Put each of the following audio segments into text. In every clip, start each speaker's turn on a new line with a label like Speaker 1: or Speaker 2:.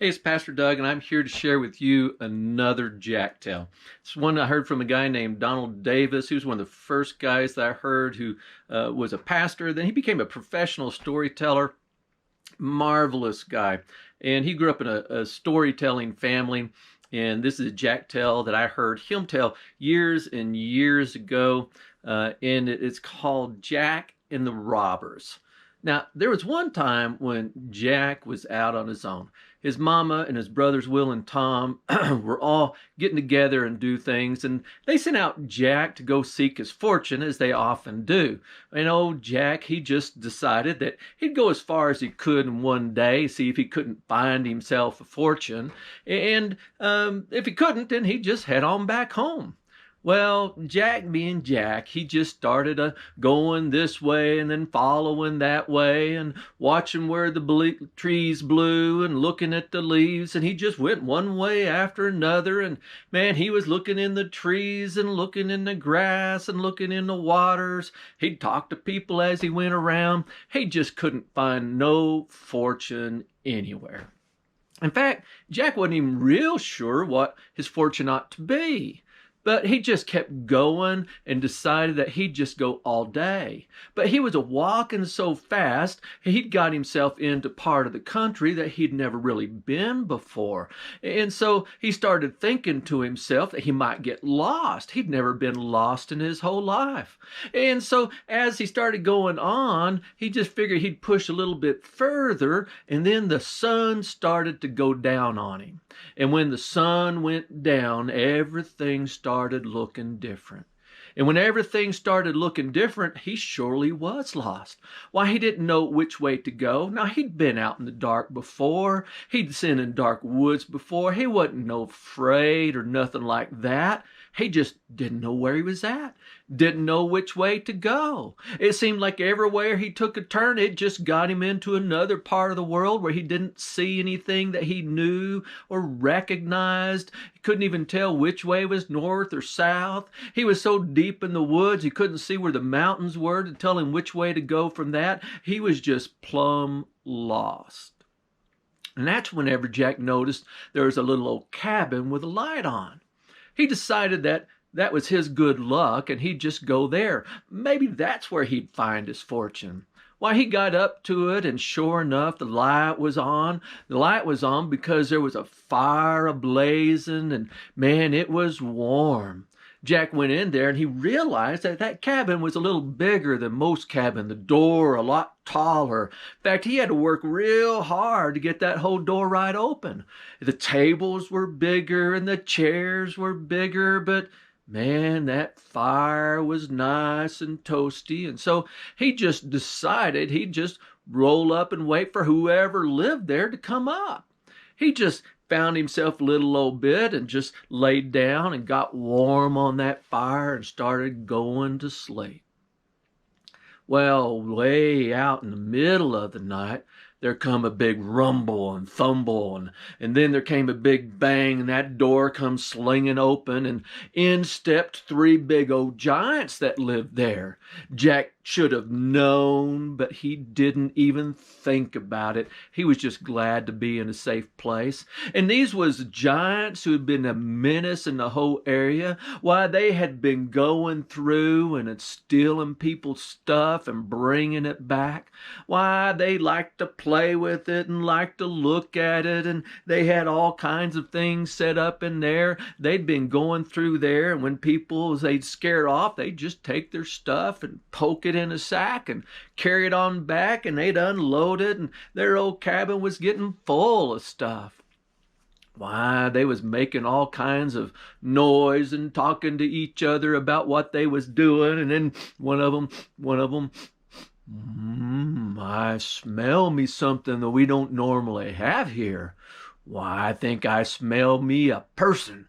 Speaker 1: Hey, it's Pastor Doug, and I'm here to share with you another Jack tale. It's one I heard from a guy named Donald Davis. He was one of the first guys that I heard who was a pastor. Then he became a professional storyteller. Marvelous guy. And he grew up in a storytelling family. And this is a Jack tale that I heard him tell years and years ago. And it's called Jack and the Robbers. Now, there was one time when Jack was out on his own. His mama and his brothers Will and Tom were all getting together and do things, and they sent out Jack to go seek his fortune, as they often do. And old Jack, he just decided that he'd go as far as he could in one day, see if he couldn't find himself a fortune, and if he couldn't, then he'd just head on back home. Well, Jack being Jack, he just started going this way and then following that way and watching where the trees blew and looking at the leaves. And he just went one way after another. And man, he was looking in the trees and looking in the grass and looking in the waters. He'd talk to people as he went around. He just couldn't find no fortune anywhere. In fact, Jack wasn't even real sure what his fortune ought to be. But he just kept going and decided that he'd just go all day. But he was walking so fast, he'd got himself into part of the country that he'd never really been before. And so he started thinking to himself that he might get lost. He'd never been lost in his whole life. And so as he started going on, he just figured he'd push a little bit further, and then the sun started to go down on him. And when the sun went down, everything started looking different. And when everything started looking different, he surely was lost. Why, he didn't know which way to go. Now, he'd been out in the dark before. He'd seen in dark woods before. He wasn't no afraid or nothing like that. He just didn't know where he was at. Didn't know which way to go. It seemed like everywhere he took a turn, it just got him into another part of the world where he didn't see anything that he knew or recognized. He couldn't even tell which way was north or south. He was so deep in the woods, he couldn't see where the mountains were to tell him which way to go from that. He was just plumb lost. And that's whenever Jack noticed there was a little old cabin with a light on. He decided that was his good luck, and he'd just go there. Maybe that's where he'd find his fortune. Why, he got up to it, and sure enough, the light was on. The light was on because there was a fire a-blazing, and man, it was warm. Jack went in there, and he realized that cabin was a little bigger than most cabins, the door a lot taller. In fact, he had to work real hard to get that whole door right open. The tables were bigger, and the chairs were bigger, but man, that fire was nice and toasty, and so he just decided he'd just roll up and wait for whoever lived there to come up. He just found himself a little old bit and just laid down and got warm on that fire and started going to sleep. Well, way out in the middle of the night, there come a big rumble and thumble, and then there came a big bang, and that door come slinging open, and in stepped three big old giants that lived there. Jack should have known, but he didn't even think about it. He was just glad to be in a safe place. And these was giants who had been a menace in the whole area. Why, they had been going through and stealing people's stuff and bringing it back. Why, they liked to play with it and liked to look at it, and they had all kinds of things set up in there. They'd been going through there, and when people, as they'd scare off, they'd just take their stuff and poke it in a sack and carry it on back, and they'd unload it, and their old cabin was getting full of stuff. Why, they was making all kinds of noise and talking to each other about what they was doing, and then one of them, I smell me something that we don't normally have here. Why, I think I smell me a person.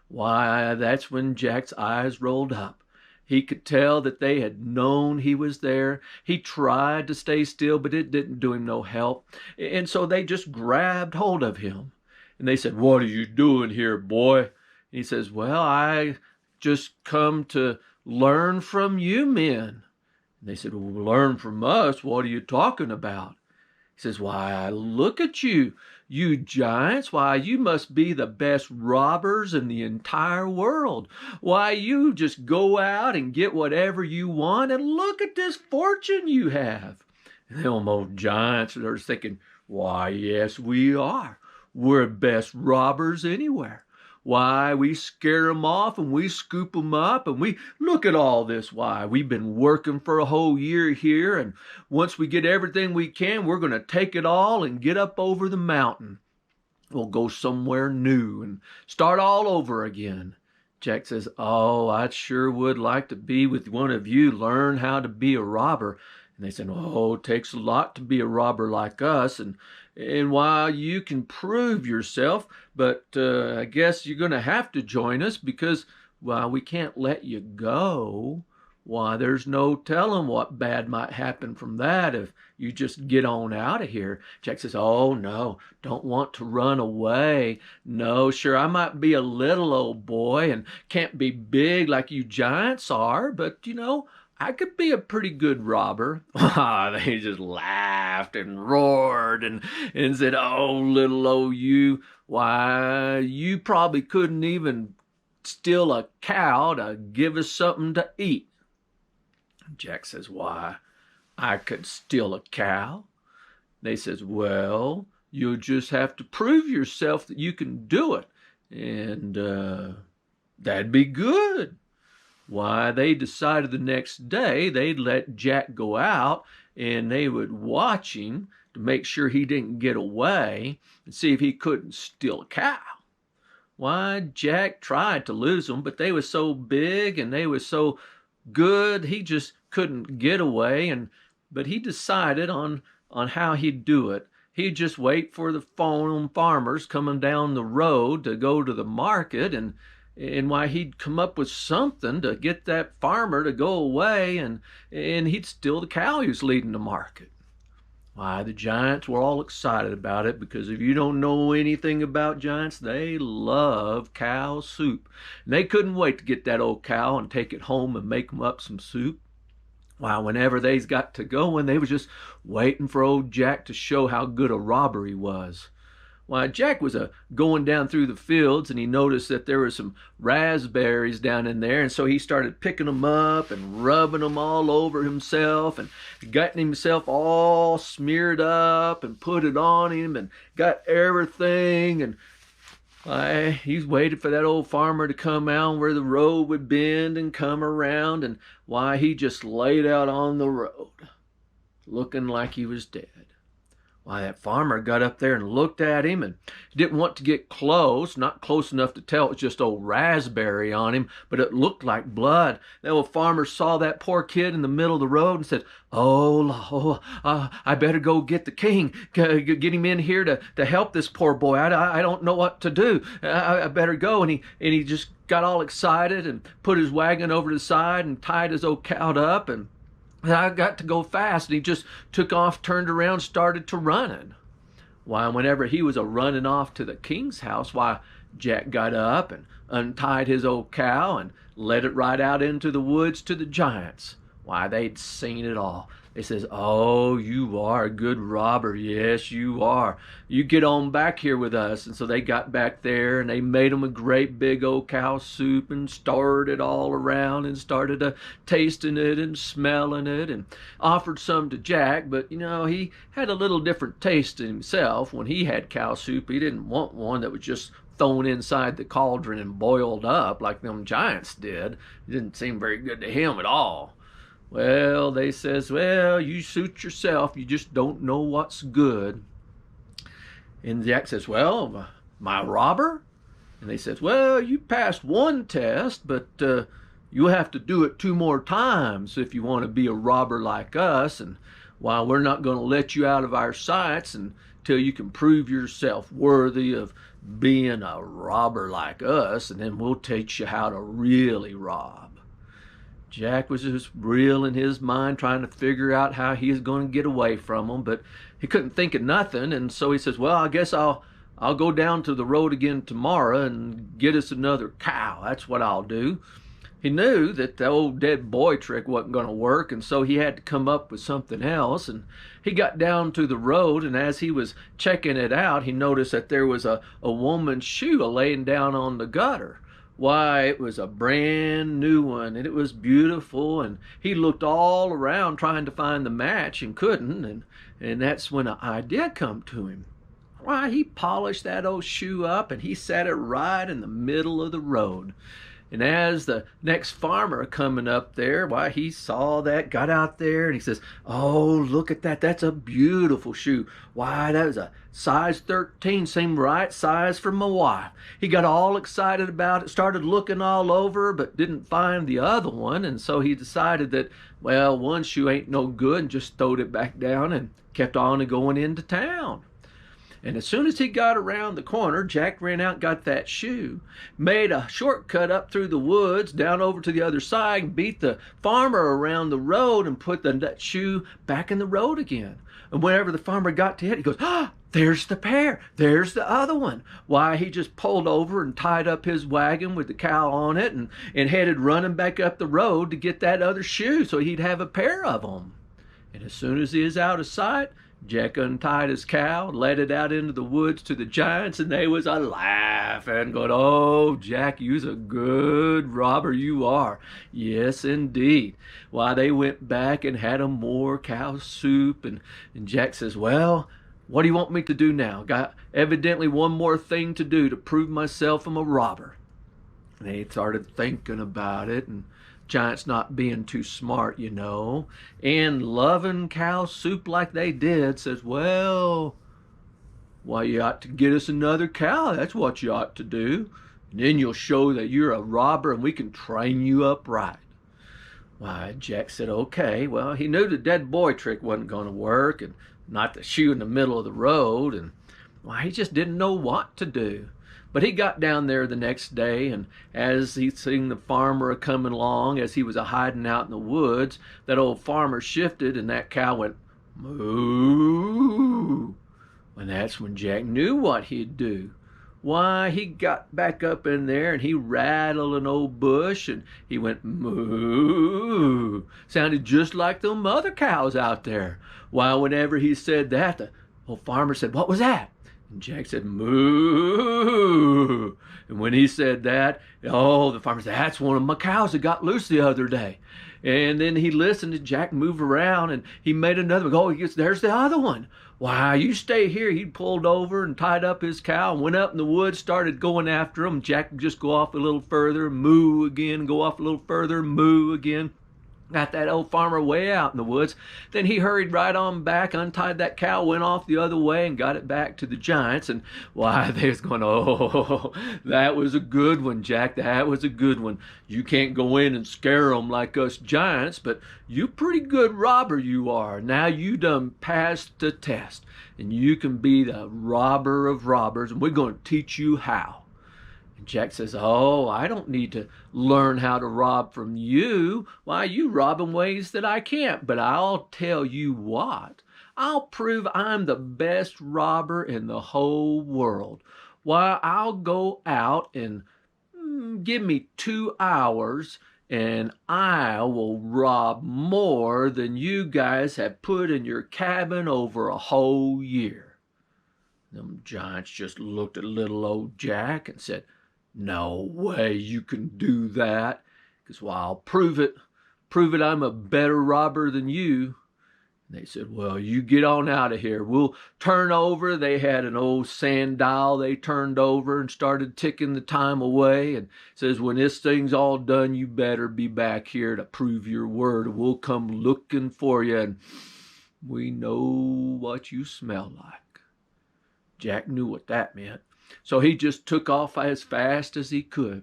Speaker 1: Why, that's when Jack's eyes rolled up. He could tell that they had known he was there. He tried to stay still, but it didn't do him no help. And so they just grabbed hold of him. And they said, "What are you doing here, boy?" And he says, "Well, I just come to learn from you men." And they said, "Well, learn from us? What are you talking about?" He says, "Why, look at you. You giants, why, you must be the best robbers in the entire world. Why, you just go out and get whatever you want, and look at this fortune you have." And them old giants are thinking, "Why, yes, we are. We're best robbers anywhere. Why, we scare 'em off and we scoop 'em up, and we look at all this. Why, we've been working for a whole year here, and once we get everything we can, we're going to take it all and get up over the mountain. We'll go somewhere new and start all over again." Jack says, "Oh, I sure would like to be with one of you, learn how to be a robber." And they said, "Oh, it takes a lot to be a robber like us, and while you can prove yourself, but I guess you're going to have to join us because, well, we can't let you go. Why, there's no telling what bad might happen from that if you just get on out of here." Jack says, "Oh, no, don't want to run away. No, sure, I might be a little old boy and can't be big like you giants are, but, I could be a pretty good robber." They just laughed and roared and said, "Oh, little old you, why, you probably couldn't even steal a cow to give us something to eat." Jack says, "Why, I could steal a cow." They says, "Well, you'll just have to prove yourself that you can do it, and that'd be good." Why, they decided the next day they'd let Jack go out and they would watch him to make sure he didn't get away and see if he couldn't steal a cow. Why, Jack tried to lose them, but they were so big and they were so good he just couldn't get away. But he decided on how he'd do it. He'd just wait for the farmers coming down the road to go to the market, and why, he'd come up with something to get that farmer to go away, and he'd steal the cow he was leading to market. Why, the giants were all excited about it, because if you don't know anything about giants, they love cow soup. And they couldn't wait to get that old cow and take it home and make 'em up some soup. Why, whenever they's got to going, they was just waiting for old Jack to show how good a robber he was. Why, Jack was going down through the fields, and he noticed that there were some raspberries down in there, and so he started picking them up and rubbing them all over himself and getting himself all smeared up and put it on him and got everything. And why, he's waited for that old farmer to come out where the road would bend and come around, and why, he just laid out on the road looking like he was dead. Why, that farmer got up there and looked at him and didn't want to get close, not close enough to tell it was just old raspberry on him, but it looked like blood. The old farmer saw that poor kid in the middle of the road and said, I better go get the king, get him in here to help this poor boy. I don't know what to do. I better go." And he just got all excited and put his wagon over to the side and tied his old cow up, and I got to go fast, and he just took off, turned around, started to running. Why, whenever he was running off to the king's house, why, Jack got up and untied his old cow and led it right out into the woods to the giants. Why, they'd seen it all. They says, "Oh, you are a good robber. Yes, you are. You get on back here with us." And so they got back there, and they made them a great big old cow soup and stirred it all around and started tasting it and smelling it and offered some to Jack. But, he had a little different taste in himself. When he had cow soup, he didn't want one that was just thrown inside the cauldron and boiled up like them giants did. It didn't seem very good to him at all. Well, they says, "Well, you suit yourself. You just don't know what's good." And Jack says, "Well, my robber?" And they says, "Well, you passed one test, but you'll have to do it 2 more times if you want to be a robber like us. And while we're not going to let you out of our sights until you can prove yourself worthy of being a robber like us, and then we'll teach you how to really rob." Jack was just real in his mind, trying to figure out how he was going to get away from them, but he couldn't think of nothing. And so he says, "Well, I guess I'll go down to the road again tomorrow and get us another cow. That's what I'll do." he knew that the old dead boy trick wasn't going to work, and so he had to come up with something else. And he got down to the road, and as he was checking it out, he noticed that there was a woman's shoe laying down on the gutter. Why, it was a brand new one, and it was beautiful, and he looked all around trying to find the match and couldn't, and that's when an idea come to him. Why, he polished that old shoe up, and he set it right in the middle of the road. And as the next farmer coming up there, why, he saw that, got out there, and he says, "Oh, look at that. That's a beautiful shoe. Why, that was a size 13, seemed right size for my wife." He got all excited about it, started looking all over, but didn't find the other one. And so he decided that, well, one shoe ain't no good, and just throwed it back down and kept on going into town. And as soon as he got around the corner, Jack ran out and got that shoe, made a shortcut up through the woods, down over to the other side, and beat the farmer around the road and put that shoe back in the road again. And whenever the farmer got to it, he goes, "Ah, there's the pair. There's the other one." Why, he just pulled over and tied up his wagon with the cow on it and headed running back up the road to get that other shoe so he'd have a pair of them. And as soon as he is out of sight, Jack untied his cow, led it out into the woods to the giants, and they was a-laughing, going, "Oh, Jack, you's a good robber, you are." Yes, indeed. Why, they went back and had more cow soup, and Jack says, "Well, what do you want me to do now? Got evidently one more thing to do to prove myself I'm a robber." And they started thinking about it, and giants not being too smart, and loving cow soup like they did, says, "Well, why, you ought to get us another cow. That's what you ought to do. And then you'll show that you're a robber, and we can train you up right." Why, Jack said, okay. Well, he knew the dead boy trick wasn't going to work, and not the shoe in the middle of the road, and why, he just didn't know what to do. But he got down there the next day, and as he seen the farmer coming along, as he was a-hiding out in the woods, that old farmer shifted, and that cow went, "Moo!" And that's when Jack knew what he'd do. Why, he got back up in there, and he rattled an old bush, and he went, "Moo!" Sounded just like them other cows out there. Why, whenever he said that, the old farmer said, "What was that?" And Jack said, "Moo!" And when he said that, the farmer said, "That's one of my cows that got loose the other day." And then he listened to Jack move around, and he made another one. Oh, there's the other one. "Why, you stay here." He pulled over and tied up his cow and went up in the woods, started going after him. Jack would just go off a little further, moo again, go off a little further, moo again. Got that old farmer way out in the woods. Then he hurried right on back, untied that cow, went off the other way, and got it back to the giants. And why, they was going, "Oh, that was a good one, Jack. That was a good one. You can't go in and scare them like us giants, but you pretty good robber, you are. Now you done passed the test, and you can be the robber of robbers, and we're going to teach you how." Jack says, "Oh, I don't need to learn how to rob from you. Why, you rob in ways that I can't. But I'll tell you what, I'll prove I'm the best robber in the whole world. Why, I'll go out and give me 2 hours, and I will rob more than you guys have put in your cabin over a whole year." Them giants just looked at little old Jack and said, "No way you can do that. Because, well, I'll prove it. Prove it I'm a better robber than you." And they said, "Well, you get on out of here. We'll turn over." They had an old sand dial they turned over and started ticking the time away. And says, "When this thing's all done, you better be back here to prove your word. We'll come looking for you, and we know what you smell like." Jack knew what that meant. So he just took off as fast as he could.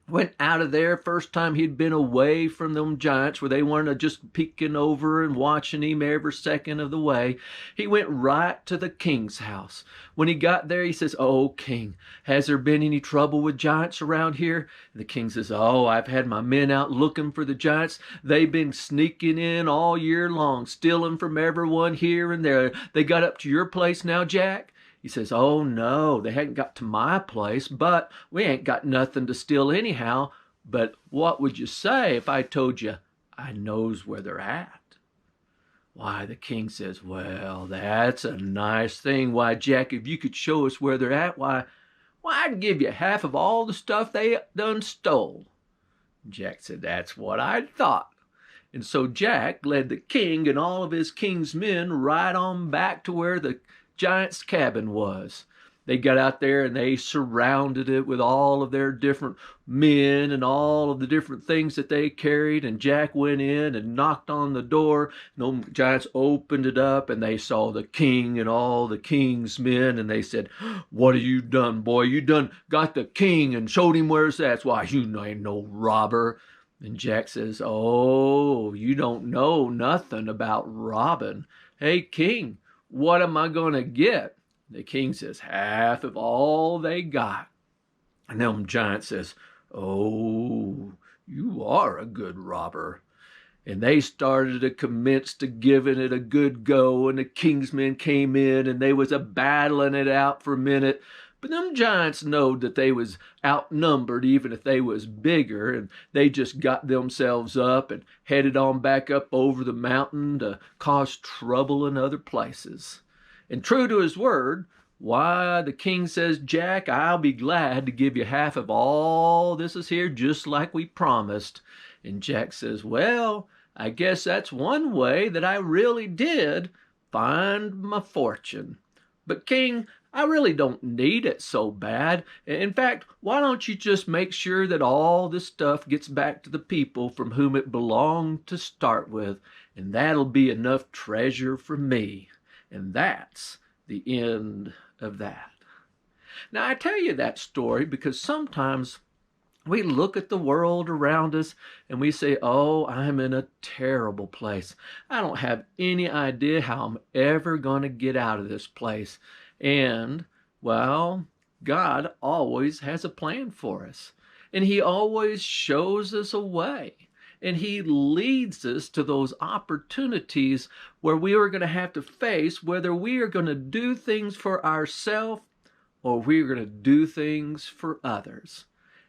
Speaker 1: Went out of there first time he'd been away from them giants where they weren't just peeking over and watching him every second of the way. He went right to the king's house. When he got there, he says, "Oh, king, has there been any trouble with giants around here?" And the king says, "Oh, I've had my men out looking for the giants. They've been sneaking in all year long, stealing from everyone here and there. They got up to your place now, Jack?" He says, "Oh, no, they hadn't got to my place, but we ain't got nothing to steal anyhow. But what would you say if I told you I knows where they're at? Why, the king says, well, that's a nice thing. Why, Jack, if you could show us where they're at, why, I'd give you half of all the stuff they done stole. Jack said, that's what I thought. And so Jack led the king and all of his king's men right on back to where the giant's cabin was. They got out there and they surrounded it with all of their different men and all of the different things that they carried. And Jack went in and knocked on the door. And the giants opened it up and they saw the king and all the king's men. And they said, what have you done, boy? You done got the king and showed him where's that. Why, you ain't no robber. And Jack says, oh, you don't know nothing about robbing. Hey, king, what am I going to get? The king says, half of all they got. And them giant says, oh, you are a good robber. And they started to commence to giving it a good go. And the king's men came in and they was a battling it out for a minute. But them giants knowed that they was outnumbered even if they was bigger. And they just got themselves up and headed on back up over the mountain to cause trouble in other places. And true to his word, why, the king says, Jack, I'll be glad to give you half of all this is here, just like we promised. And Jack says, well, I guess that's one way that I really did find my fortune. But king, I really don't need it so bad. In fact, why don't you just make sure that all this stuff gets back to the people from whom it belonged to start with, and that'll be enough treasure for me. And that's the end of that. Now, I tell you that story because sometimes we look at the world around us and we say, oh, I'm in a terrible place. I don't have any idea how I'm ever going to get out of this place. And, well, God always has a plan for us. And He always shows us a way. And He leads us to those opportunities where we are going to have to face whether we are going to do things for ourselves or we are going to do things for others.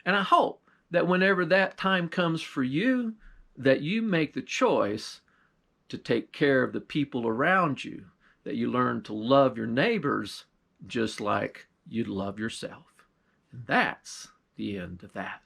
Speaker 1: And I hope that whenever that time comes for you, that you make the choice to take care of the people around you, that you learn to love your neighbors just like you'd love yourself. And that's the end of that.